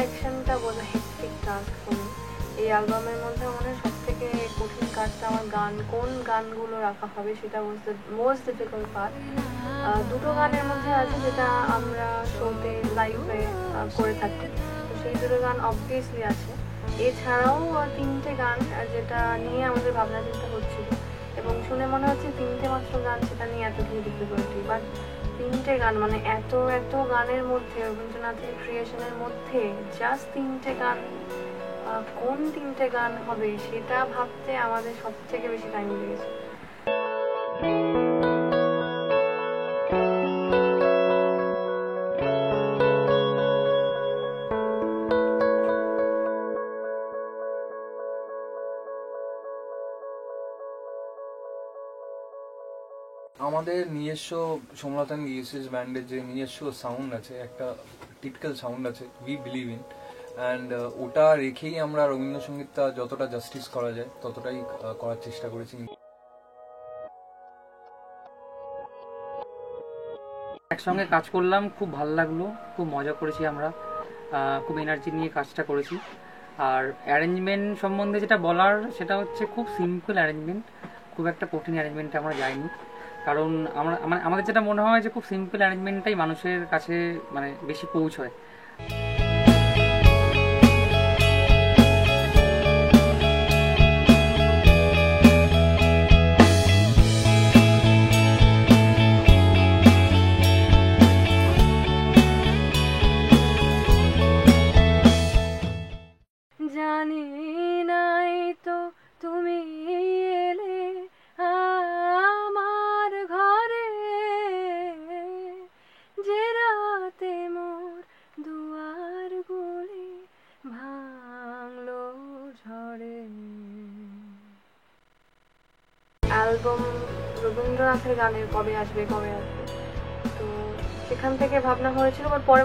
সিলেকশনটা was a hectic task for me. এই অ্যালবামের মধ্যে মনে সব থেকে কঠিন কাজটা আমার কোন গানগুলো রাখা হবে সেটা was the most difficult part. দুটো গানের মধ্যে আছে যেটা আমরা শোতে লাইভে করে থাকি, তো সেই দুটো গান অবভিয়াসলি আছে। এছাড়াও তিনটে গান যেটা নিয়ে আমাদের ভাবনা চিন্তা হচ্ছিল, এবং শুনে মনে হচ্ছে তিনটে মাত্র গান সেটা নিয়ে এতটুকু ডিফিকাল্টি, বাট তিনটে গান মানে এত গানের মধ্যে, রবীন্দ্রনাথের ক্রিয়েশনের মধ্যে জাস্ট তিনটে গান, কোন তিনটে গান হবে সেটা ভাবতে আমাদের সব থেকে বেশি টাইম লেগেছে। আমাদের নিজস্ব সমলতা গিয়েসিস ব্যান্ডের যে নিজস্ব সাউন্ড আছে, একটা টিপিক্যাল সাউন্ড আছে, উই বিলিভ ইন, অ্যান্ড ওটা রেখেই আমরা রবীন্দ্রসঙ্গীতটা যতটা জাস্টিস করা যায় ততটাই করার চেষ্টা করেছি। একসঙ্গে কাজ করলাম, খুব ভালো লাগলো, খুব মজা করেছি আমরা, খুব এনার্জি নিয়ে কাজটা করেছি। আর অ্যারেঞ্জমেন্ট সম্বন্ধে যেটা বলার সেটা হচ্ছে খুব সিম্পল অ্যারেঞ্জমেন্ট, খুব একটা কঠিন অ্যারেঞ্জমেন্টে আমরা যাইনি, কারণ আমাদের যেটা মনে হয় যে খুব সিম্পল অ্যারেঞ্জমেন্টটাই মানুষের কাছে মানে বেশি পৌঁছয়। জানি নাই তো তুমি এলে আমার ঘরে, যে রাতে মোর দুয়ার গুলি ভাঙলো ঝড়ে। অ্যালবাম রবীন্দ্রনাথের গানের কবে আসবে, তো সেখান থেকে ভাবনা হয়েছিল, পরে